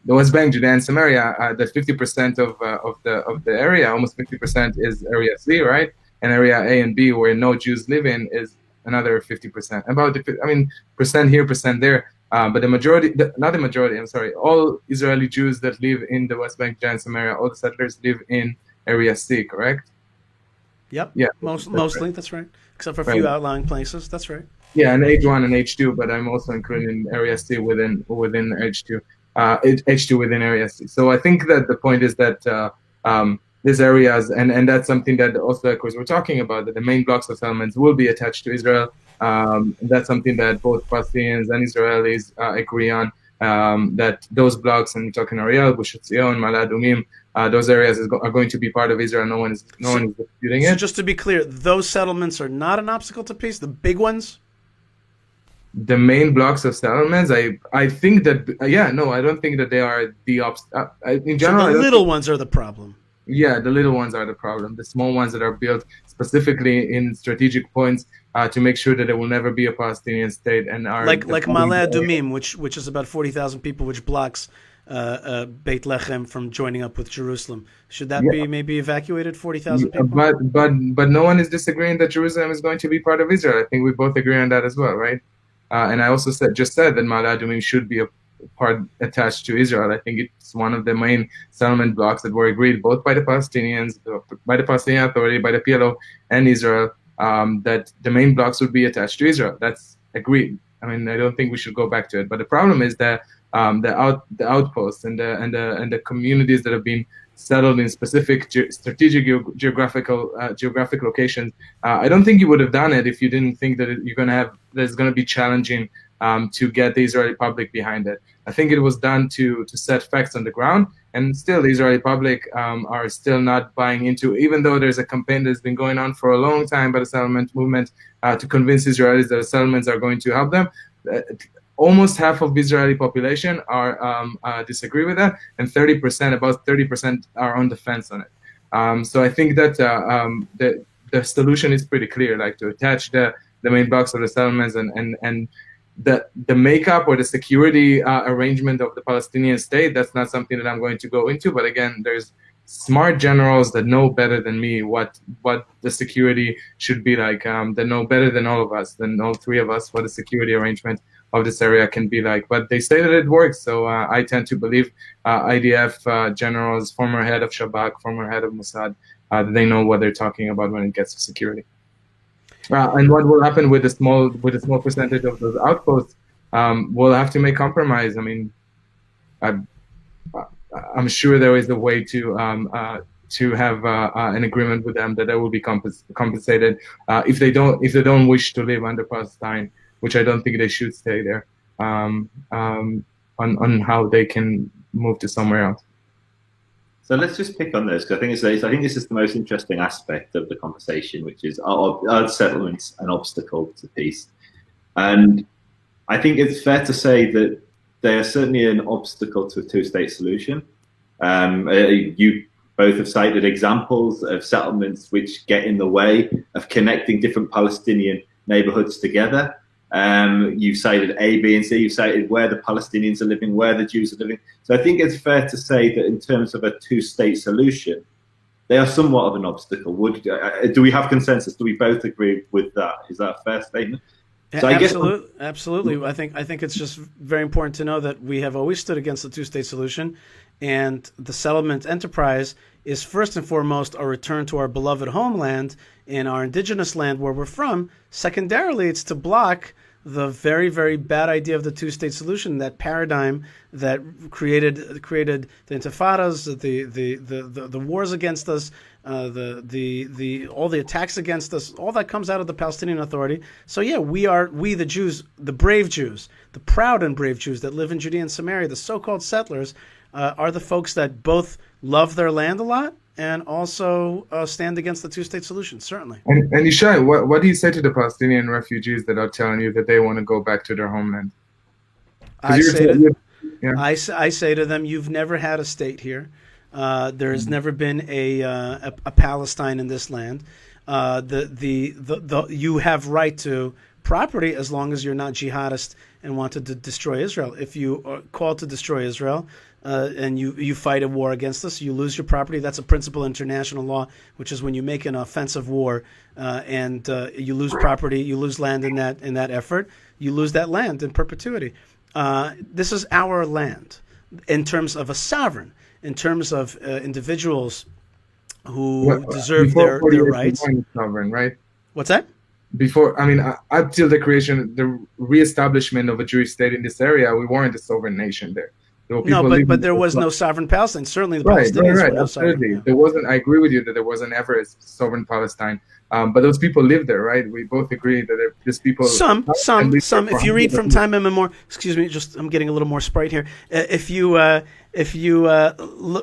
the West Bank, Judea and Samaria, that 50% of the area, almost 50%, is area C, right? And area A and B, where no Jews live in, is another 50%. Percent here, percent there. But all Israeli Jews that live in the West Bank, Judea and Samaria, all the settlers live in area C, correct? Yep. Yeah. Mostly, that's right. Except for a few outlying places, that's right. Yeah, and H1 and H2, but I'm also including area C within H2. H2 within area C. So I think that the point is that these areas, and that's something that also, of course, we're talking about, that the main blocks of settlements will be attached to Israel. That's something that both Palestinians and Israelis agree on, that those blocks, and we're talking Ariel, Gush Etzion, Ma'ale Adumim, those areas are going to be part of Israel. No one is disputing it. So just to be clear, those settlements are not an obstacle to peace, the big ones? The main blocks of settlements, I think that, I don't think that they are the obstacle. In general, so the little ones are the problem. Yeah, the little ones are the problem. The small ones that are built specifically in strategic points to make sure that there will never be a Palestinian state, and are like Ma'ale Adumim, which is about 40,000 people, which blocks Beit Lechem from joining up with Jerusalem. Should that be maybe evacuated? 40,000 people. But no one is disagreeing that Jerusalem is going to be part of Israel. I think we both agree on that as well, right? And I also said that Ma'ale Adumim should be a part attached to Israel. I think it's one of the main settlement blocks that were agreed both by the Palestinians, by the Palestinian Authority, by the PLO, and Israel, that the main blocks would be attached to Israel. That's agreed. I don't think we should go back to it. But the problem is that the outposts and the communities that have been settled in specific strategic geographic locations. I don't think you would have done it if you didn't think that there's going to be challenging to get the Israeli public behind it. I think it was done to set facts on the ground, and still the Israeli public are still not buying into, even though there's a campaign that's been going on for a long time by the settlement movement to convince Israelis that the settlements are going to help them. Almost half of the Israeli population disagree with that, and about 30% are on the fence on it. So I think that the solution is pretty clear, like to attach the main blocks of the settlements and the makeup or the security arrangement of the Palestinian state. That's not something that I'm going to go into. But again, there's smart generals that know better than me what the security should be like. That know better than all of us, than all three of us, what the security arrangement of this area can be like. But they say that it works, so I tend to believe IDF generals, former head of Shabak, former head of Mossad, they know what they're talking about when it gets to security. And what will happen with a small percentage of those outposts? We'll have to make compromise. I'm sure there is a way to have an agreement with them that they will be compensated if they don't wish to live under Palestine, which I don't think they should stay there. On how they can move to somewhere else. So let's just pick on this, because I think this is the most interesting aspect of the conversation, which is are settlements an obstacle to peace? And I think it's fair to say that they are certainly an obstacle to a two-state solution. You both have cited examples of settlements which get in the way of connecting different Palestinian neighborhoods together. You've cited A, B, and C. You've cited where the Palestinians are living, where the Jews are living. So I think it's fair to say that in terms of a two-state solution, they are somewhat of an obstacle. Do we have consensus? Do we both agree with that? Is that a fair statement? So Absolutely. I think it's just very important to know that we have always stood against the two-state solution, and the settlement enterprise is first and foremost a return to our beloved homeland in our indigenous land where we're from. Secondarily, it's to block the very, very bad idea of the two-state solution, that paradigm that created the intifadas, the wars against us, all the attacks against us, all that comes out of the Palestinian Authority. So yeah, we the Jews, the brave Jews, the proud and brave Jews that live in Judea and Samaria, the so-called settlers, are the folks that both love their land a lot and also stand against the two-state solution, certainly. And Yishai, what do you say to the Palestinian refugees that are telling you that they want to go back to their homeland? I say to them, you've never had a state here. There has never been a Palestine in this land. You have right to property as long as you're not jihadist and wanted to destroy Israel. If you are called to destroy Israel and you fight a war against us, you lose your property. That's a principle in international law, which is when you make an offensive war and you lose property, you lose land in that effort, you lose that land in perpetuity. This is our land in terms of a sovereign, in terms of individuals who deserve their rights. Sovereign, right? What's that? Before, up till the reestablishment of a Jewish state in this area, we weren't a sovereign nation there. But there was no sovereign Palestine. Certainly, the Palestinians were no absolutely. sovereign. There wasn't. I agree with you that there wasn't ever a sovereign Palestine. But those people lived there, right? We both agree that these people. Some. If you read from time immemorial, excuse me, I'm getting a little more Sprite here. If you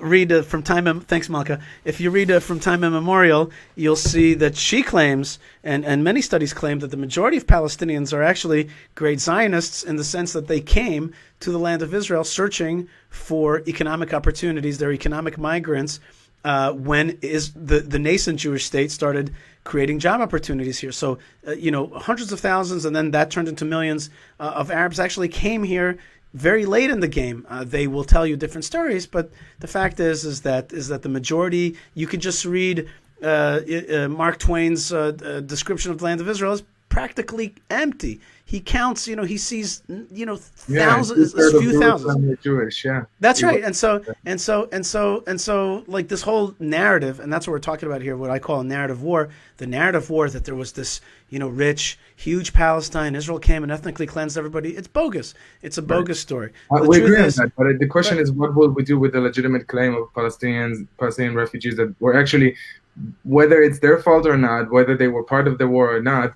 read from time, thanks Malka. If you read from time immemorial, you'll see that she claims, and many studies claim, that the majority of Palestinians are actually great Zionists in the sense that they came to the land of Israel searching for economic opportunities. They're economic migrants. When the nascent Jewish state started creating job opportunities here. So, hundreds of thousands, and then that turned into millions of Arabs actually came here very late in the game. They will tell you different stories, but the fact is that the majority, you could just read Mark Twain's description of the land of Israel is practically empty. He counts, he sees, thousands, a few thousands. Jewish, yeah. That's right. And so, like this whole narrative, and that's what we're talking about here, what I call a narrative war. The narrative war that there was this, rich, huge Palestine, Israel came and ethnically cleansed everybody. It's bogus. It's a bogus story. We agree on that, but the question is, what will we do with the legitimate claim of Palestinian refugees that were actually, whether it's their fault or not, whether they were part of the war or not,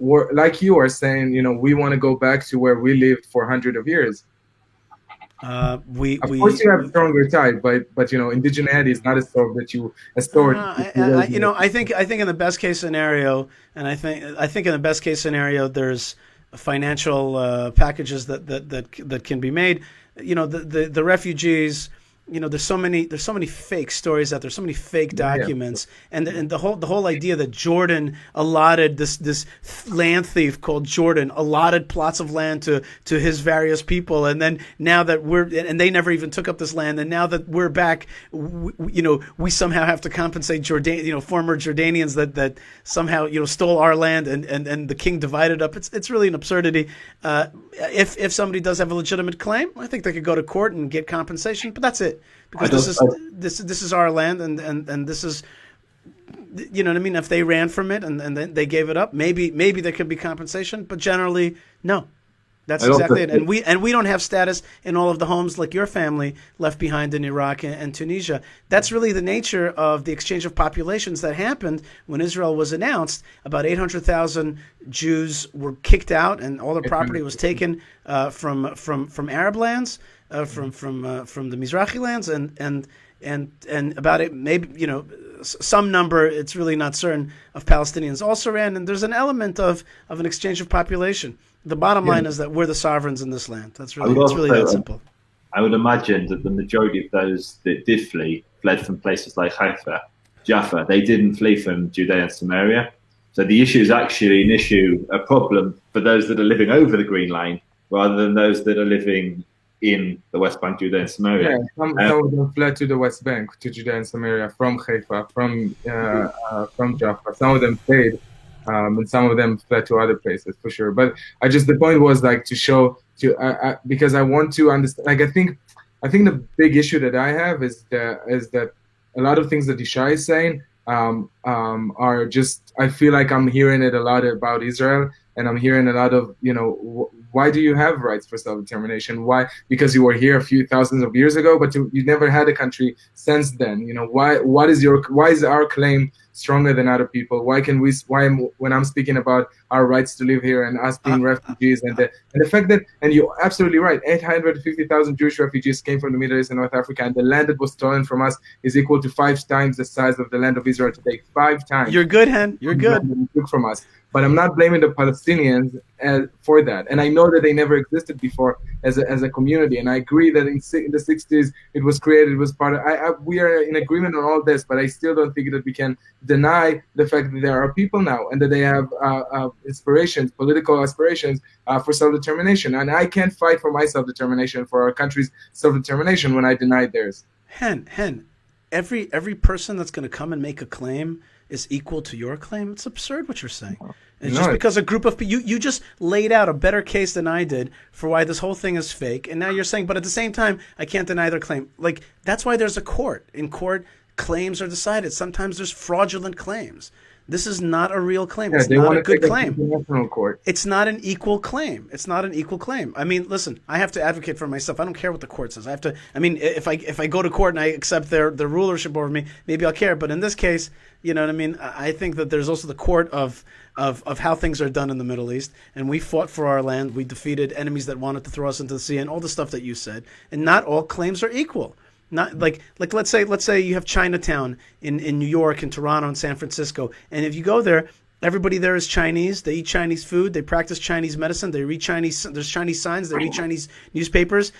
like you are saying, we want to go back to where we lived for hundreds of years. Of course, you have stronger ties, but indigeneity is not a sword that you stored. I think in the best case scenario, and I think in the best case scenario, there's financial packages that can be made. The refugees. There's so many fake stories out there, so many fake documents, and the whole idea that Jordan allotted this land thief called Jordan allotted plots of land to his various people, and then now that and they never even took up this land, and now that we're back, we somehow have to compensate former Jordanians that somehow stole our land and the king divided up. It's really an absurdity. If somebody does have a legitimate claim, I think they could go to court and get compensation, but that's it. Because this is our land, and this is, what I mean. If they ran from it and then they gave it up, maybe there could be compensation, but generally no. That's exactly it. And we don't have status in all of the homes like your family left behind in Iraq and Tunisia. That's really the nature of the exchange of populations that happened when Israel was announced. About 800,000 Jews were kicked out, and all their property was taken from Arab lands, from the Mizrahi lands, and about it, maybe some number, it's really not certain, of Palestinians also ran. And there's an element of an exchange of population. The bottom line is that we're the sovereigns in this land. It's really that simple. I would imagine that the majority of those that did flee fled from places like Haifa, Jaffa. They didn't flee from Judea and Samaria. So the issue is actually a problem for those that are living over the Green Line rather than those that are living in the West Bank, Judea and Samaria. Yeah, some of them fled to the West Bank, to Judea and Samaria, from Haifa, from Jaffa. Some of them stayed. And some of them fled to other places for sure. But the point was to show because I want to understand. I think the big issue that I have is that a lot of things that Yishai is saying are just. I feel like I'm hearing it a lot about Israel, and I'm hearing a lot of Why do you have rights for self-determination? Why? Because you were here a few thousands of years ago, but you never had a country since then. You know, why is our claim stronger than other people? When I'm speaking about our rights to live here and us being refugees and the fact that, and you're absolutely right, 850,000 Jewish refugees came from the Middle East and North Africa, and the land that was stolen from us is equal to 5 times the size of the land of Israel today. 5 times. You're good, Hen. You're good. Took from us. But I'm not blaming the Palestinians for that. And I know that they never existed before as a community. And I agree that in the 60s it was created, it was part of. We are in agreement on all this, but I still don't think that we can deny the fact that there are people now and that they have aspirations, political aspirations for self-determination. And I can't fight for my self-determination, for our country's self-determination, when I deny theirs. Hen, every person that's going to come and make a claim is equal to your claim. It's absurd what you're saying. It's just because a group of people, you just laid out a better case than I did for why this whole thing is fake. And now you're saying, but at the same time, I can't deny their claim. Like, that's why there's a court. In court, claims are decided. Sometimes there's fraudulent claims. This is not a real claim. It's not a good claim. It's not an equal claim. It's not an equal claim. I mean, listen, I have to advocate for myself. I don't care what the court says. If I go to court and I accept their rulership over me, maybe I'll care. But in this case, you know what I mean? I think that there's also the court of how things are done in the Middle East. And we fought for our land. We defeated enemies that wanted to throw us into the sea and all the stuff that you said. And not all claims are equal. Not like let's say you have Chinatown in New York and Toronto and San Francisco, and if you go there, everybody there is Chinese. They eat Chinese food. They practice Chinese medicine. They read Chinese. There's Chinese signs. They read Chinese newspapers.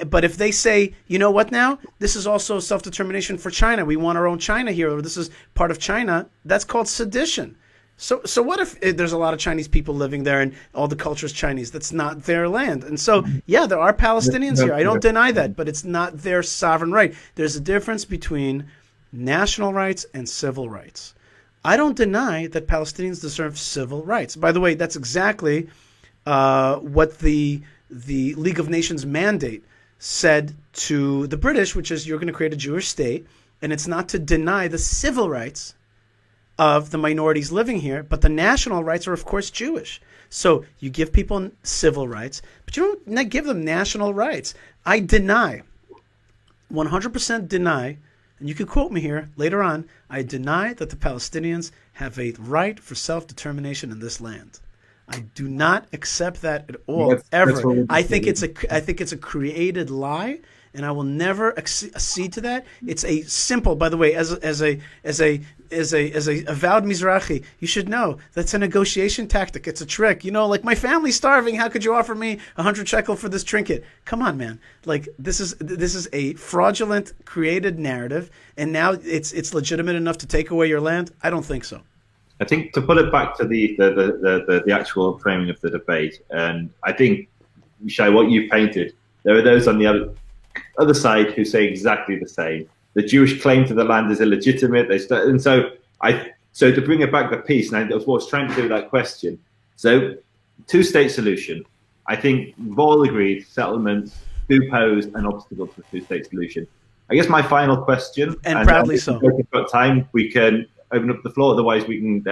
But if they say, you know what, now this is also self-determination for China. We want our own China here, or this is part of China. That's called sedition. So what if there's a lot of Chinese people living there and all the culture is Chinese? That's not their land. And so, yeah, there are Palestinians here. I don't deny that, but it's not their sovereign right. There's a difference between national rights and civil rights. I don't deny that Palestinians deserve civil rights. By the way, that's exactly what the League of Nations mandate said to the British, which is you're going to create a Jewish state, and it's not to deny the civil rights of the minorities living here, but the national rights are, of course, Jewish. So you give people civil rights, but you don't give them national rights. I deny, 100% deny, and you can quote me here later on, I deny that the Palestinians have a right for self-determination in this land. I do not accept that at all, ever. I think it's a created lie, and I will never accede to that. It's a simple, by the way, as a avowed Mizrahi, you should know that's a negotiation tactic. It's a trick. You know, like, my family's starving. How could you offer me 100 shekel for this trinket? Come on, man. Like, this is a fraudulent, created narrative, and now it's legitimate enough to take away your land? I don't think so. I think to put it back to the actual framing of the debate, and I think, Yishai, what you painted, there are those on the other side who say exactly the same. The Jewish claim to the land is illegitimate. So to bring it back to peace, and I was trying to do that question. So, two-state solution. I think we've all agreed settlements do pose an obstacle to the two-state solution. I guess my final question, and proudly so. If we've got time, we can open up the floor. Otherwise, we can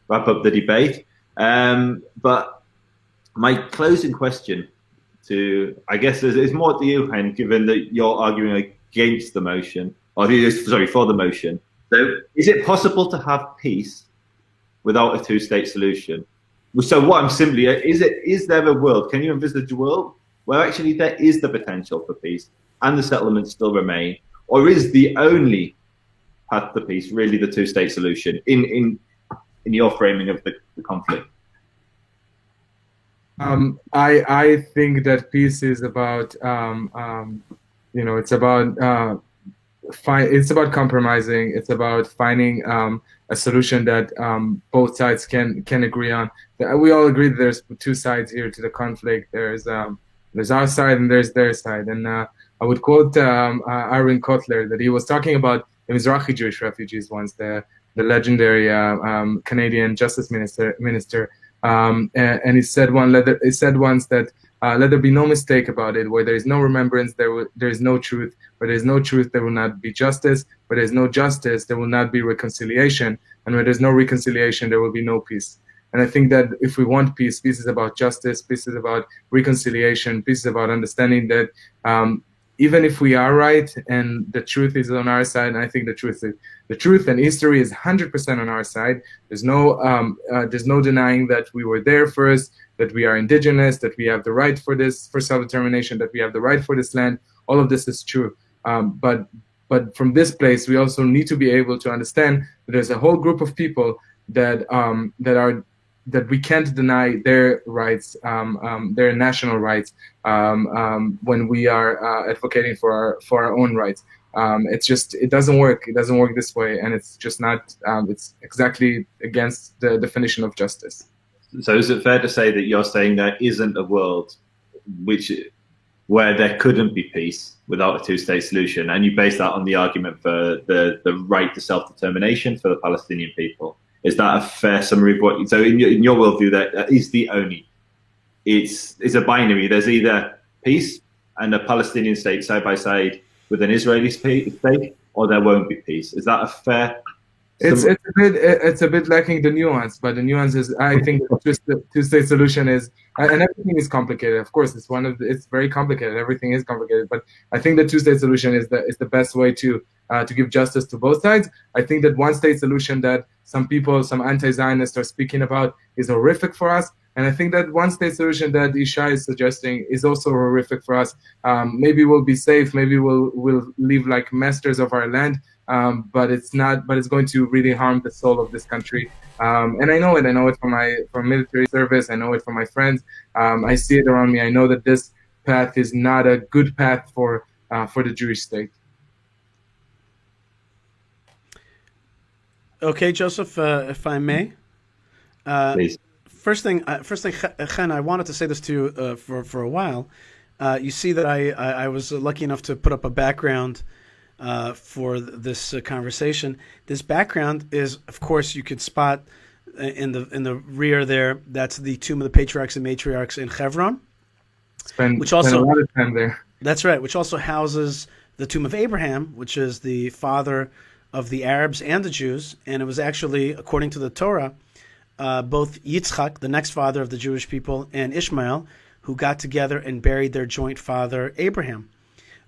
wrap up the debate. But my closing question I guess is more to you, Hen, given that you're arguing against the motion, for the motion. So, is it possible to have peace without a two-state solution? So, what I'm simply is there a world? Can you envisage a world where actually there is the potential for peace and the settlements still remain, or is the only path to peace really the two-state solution in your framing of the conflict? I think that peace is about it's about compromising. It's about finding a solution that both sides can agree on. We all agree that there's two sides here to the conflict. There's our side and there's their side. And I would quote Aaron Kotler, that he was talking about the Mizrahi Jewish refugees once, the legendary Canadian Justice Minister. And he said once that let there be no mistake about it. Where there is no remembrance, there is no truth. Where there is no truth, there will not be justice. Where there is no justice, there will not be reconciliation. And where there is no reconciliation, there will be no peace. And I think that if we want peace, peace is about justice, peace is about reconciliation, peace is about understanding that even if we are right and the truth is on our side, and I think the truth and history is 100% on our side. There's no denying that we were there first, that we are indigenous, that we have the right for self-determination, that we have the right for this land. All of this is true. But from this place, we also need to be able to understand that there's a whole group of people that we can't deny their rights, their national rights, when we are advocating for our own rights. It doesn't work. It doesn't work this way, and it's just not. It's exactly against the definition of justice. So, is it fair to say that you're saying there isn't a world where there couldn't be peace without a two-state solution, and you base that on the argument for the right to self-determination for the Palestinian people? Is that a fair summary of what? So, in your worldview, that is the only. It's a binary. There's either peace and a Palestinian state side by side with an Israeli state, or there won't be peace. Is that a fair? It's a bit lacking the nuance, but the nuance is, I think the two-state solution is, and everything is complicated. Of course, it's very complicated. Everything is complicated, but I think the two-state solution is the best way to give justice to both sides. I think that one-state solution that some anti-Zionists are speaking about is horrific for us. And I think that one-state solution that Yishai is suggesting is also horrific for us. Maybe we'll be safe. Maybe we'll live like masters of our land. But it's not. But it's going to really harm the soul of this country. And I know it. I know it from military service. I know it from my friends. I see it around me. I know that this path is not a good path for the Jewish state. Okay, Joseph, if I may. Please. First thing, Chen, I wanted to say this to you for a while. You see that I was lucky enough to put up a background for this conversation. This background is, of course, you could spot in the rear there. That's the tomb of the patriarchs and matriarchs in Hebron. Spend a lot of time there. That's right. Which also houses the tomb of Abraham, which is the father of the Arabs and the Jews, and it was actually, according to the Torah, both Yitzchak, the next father of the Jewish people, and Ishmael, who got together and buried their joint father Abraham.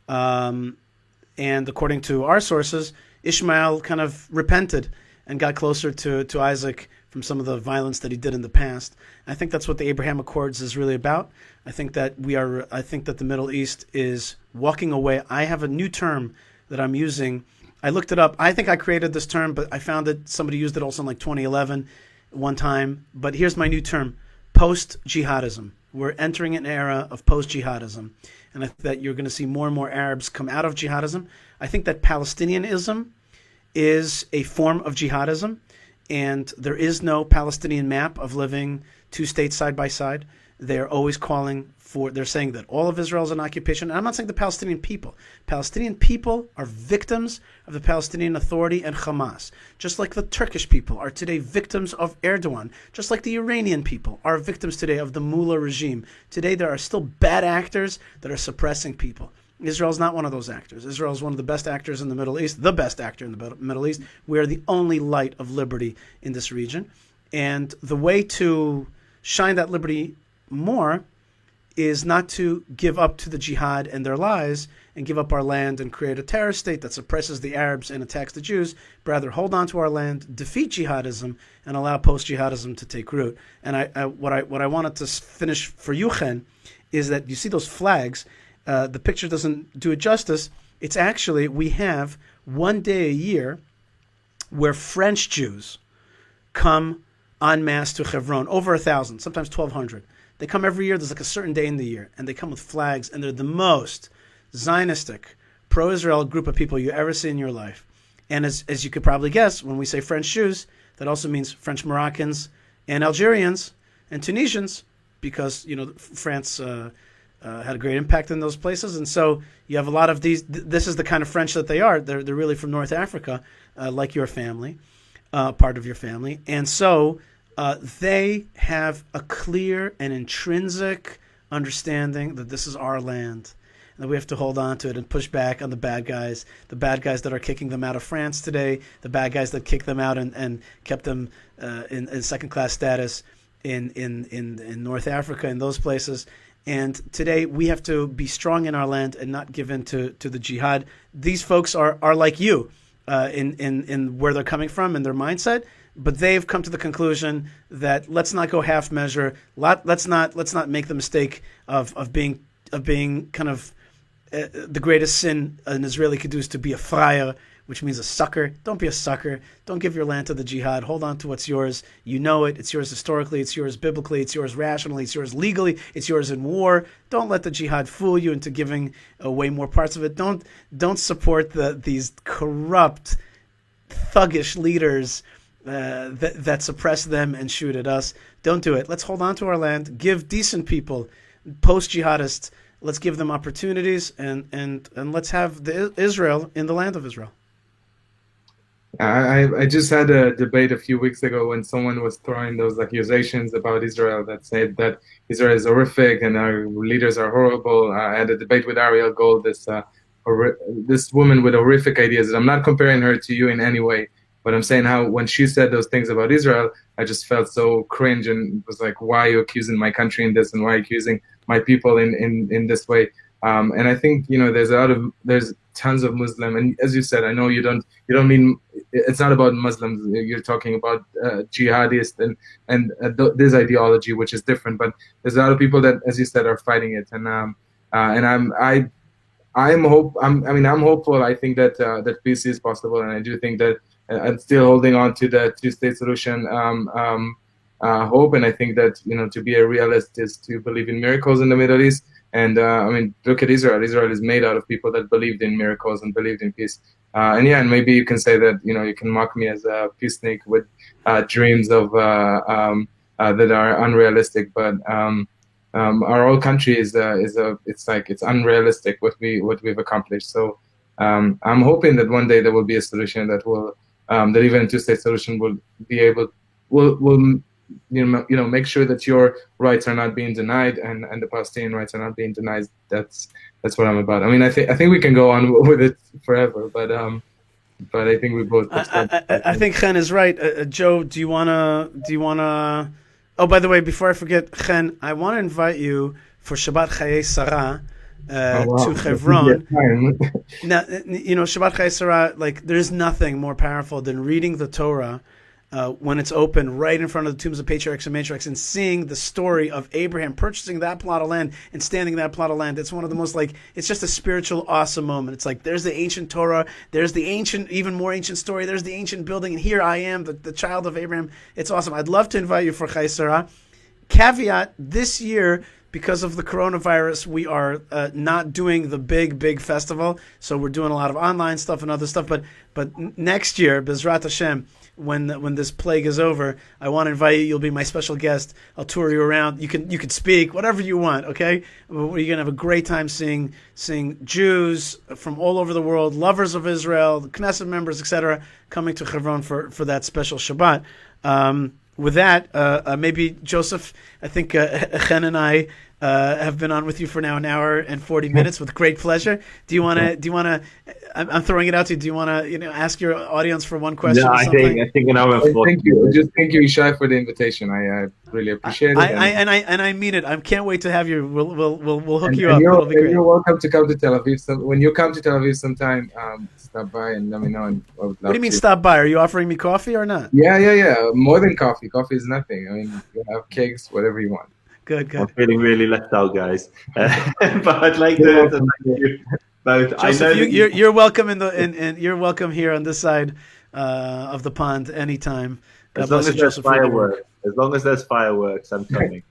And according to our sources, Ishmael kind of repented and got closer to Isaac from some of the violence that he did in the past. I think that's what the Abraham Accords is really about. I think that the Middle East is walking away. I have a new term that I'm using. I looked it up. I think I created this term, but I found that somebody used it also in like 2011 one time. But here's my new term: post-jihadism. We're entering an era of post-jihadism. And I think that you're going to see more and more Arabs come out of jihadism. I think that Palestinianism is a form of jihadism, and there is no Palestinian map of living two states side by side. They're always they're saying that all of Israel is an occupation. And I'm not saying the Palestinian people. Palestinian people are victims of the Palestinian Authority and Hamas. Just like the Turkish people are today victims of Erdogan. Just like the Iranian people are victims today of the Mullah regime. Today there are still bad actors that are suppressing people. Israel is not one of those actors. Israel is one of the best actors in the Middle East, the best actor in the Middle East. We are the only light of liberty in this region. And the way to shine that liberty more is not to give up to the jihad and their lies and give up our land and create a terrorist state that suppresses the Arabs and attacks the Jews, but rather hold on to our land, defeat jihadism, and allow post-jihadism to take root. And what I wanted to finish for you, Chen, is that you see those flags. The picture doesn't do it justice. It's actually, we have one day a year where French Jews come en masse to Hebron, over 1,000, sometimes 1,200. They come every year. There's like a certain day in the year, and they come with flags, and they're the most Zionistic, pro-Israel group of people you ever see in your life. And as you could probably guess, when we say French Jews, that also means French Moroccans and Algerians and Tunisians, because France had a great impact in those places, and so you have a lot of these. This is the kind of French that they are. They're really from North Africa, like your family, part of your family, and so. They have a clear and intrinsic understanding that this is our land. and that we have to hold on to it and push back on the bad guys that are kicking them out of France today, the bad guys that kicked them out and kept them in second-class status in North Africa, in those places. And today we have to be strong in our land and not give in to the jihad. These folks are like you in where they're coming from and their mindset, but they've come to the conclusion that let's not go half measure. Let's not make the mistake of being kind of the greatest sin an Israeli could do is to be a friar, which means a sucker. Don't be a sucker. Don't give your land to the jihad. Hold on to what's yours. You know it. It's yours historically. It's yours biblically. It's yours rationally. It's yours legally. It's yours in war. Don't let the jihad fool you into giving away more parts of it. Don't support these corrupt, thuggish leaders that suppress them and shoot at us. Don't do it. Let's hold on to our land. Give decent people, post-jihadists, let's give them opportunities and let's have Israel in the land of Israel. I just had a debate a few weeks ago when someone was throwing those accusations about Israel that said that Israel is horrific and our leaders are horrible. I had a debate with Ariel Gold, this woman with horrific ideas. I'm not comparing her to you in any way, but I'm saying how when she said those things about Israel, I just felt so cringe and was like, why are you accusing my country in this and why are you accusing my people in this way? And I think, there's tons of Muslim, and as you said, I know you don't mean, it's not about Muslims, you're talking about jihadists and this ideology, which is different, but there's a lot of people that, as you said, are fighting it. And I'm hopeful. I think that peace is possible, and I do think that I'm still holding on to the two-state solution hope, and I think that, to be a realist is to believe in miracles in the Middle East. And look at Israel. Israel is made out of people that believed in miracles and believed in peace. And maybe you can say that, you can mock me as a peacenik with dreams of that are unrealistic. But our whole country it's unrealistic what we've accomplished. So I'm hoping that one day there will be a solution that will that even a two-state solution will be able will make sure that your rights are not being denied and the Palestinian rights are not being denied. That's what I'm about. I think we can go on with it forever, but I think we both. I think Chen is right. Joe, do you wanna? Oh, by the way, before I forget, Chen, I want to invite you for Shabbat Chayei Sarah to Hebron. Now, Shabbat Chayei Sarah, there's nothing more powerful than reading the Torah when it's open right in front of the tombs of patriarchs and matriarchs and seeing the story of Abraham purchasing that plot of land and standing in that plot of land. It's one of the most it's just a spiritual awesome moment. It's there's the ancient Torah, there's the ancient, even more ancient story, there's the ancient building, and here I am, the child of Abraham. It's awesome. I'd love to invite you for Chayei Sarah. Caveat, this year, because of the coronavirus, we are not doing the big festival, so we're doing a lot of online stuff and other stuff, but next year, Bezrat Hashem, when this plague is over, I want to invite you. You'll be my special guest. I'll tour you around. You can speak whatever you want. Okay, you're gonna have a great time seeing Jews from all over the world, lovers of Israel, Knesset members, etc., coming to Hebron for that special Shabbat. With that, maybe Joseph, I think Chen and I have been on with you for now an hour and 40 minutes with great pleasure. Do you want to? I'm throwing it out to you. Do you want to ask your audience for one question? No, or something? I think an hour and 40. Thank you. Just thank you, Yishai, for the invitation. I really appreciate it. I mean it. I can't wait to have you. We'll hook you up. It'll be great. You're welcome to come to Tel Aviv. So when you come to Tel Aviv sometime, stop by and let me know. And what do you mean stop by? Are you offering me coffee or not? Yeah. More than coffee. Coffee is nothing. You have cakes, whatever you want. Good. I'm feeling really left out, guys. But I'd like to thank you both. Joseph, you're welcome you're welcome here on this side of the pond anytime. As long as there's fireworks, I'm coming.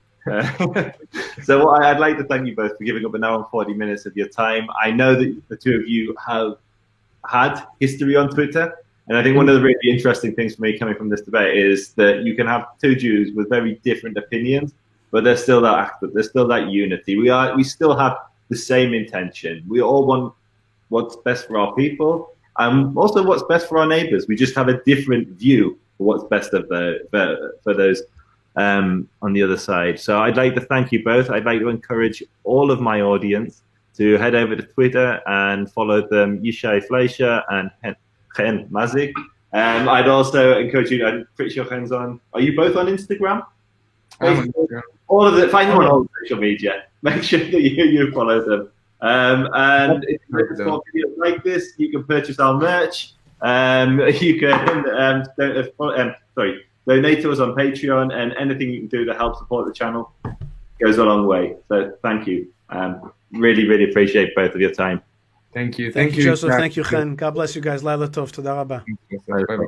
So I'd like to thank you both for giving up an hour and 40 minutes of your time. I know that the two of you have had history on Twitter, and I think one of the really interesting things for me coming from this debate is that you can have two Jews with very different opinions, but there's still that active, there's still that unity. We still have the same intention. We all want what's best for our people, and also what's best for our neighbors. We just have a different view for what's best for those on the other side. So I'd like to thank you both. I'd like to encourage all of my audience to head over to Twitter and follow them, Yishai Fleisher and Chen Mazzini. I'd also encourage you, I'm pretty sure Chen's on. Are you both on Instagram? All of it. Find them on all social media. Make sure that you follow them. And if you like videos like this, you can purchase our merch. You can donate to us on Patreon, and anything you can do to help support the channel goes a long way. So thank you. Really, really appreciate both of your time. Thank you. Thank you, Joseph. Thank you, Chen. God bless you guys. Laila Tov. Toda Rabba. Bye-bye.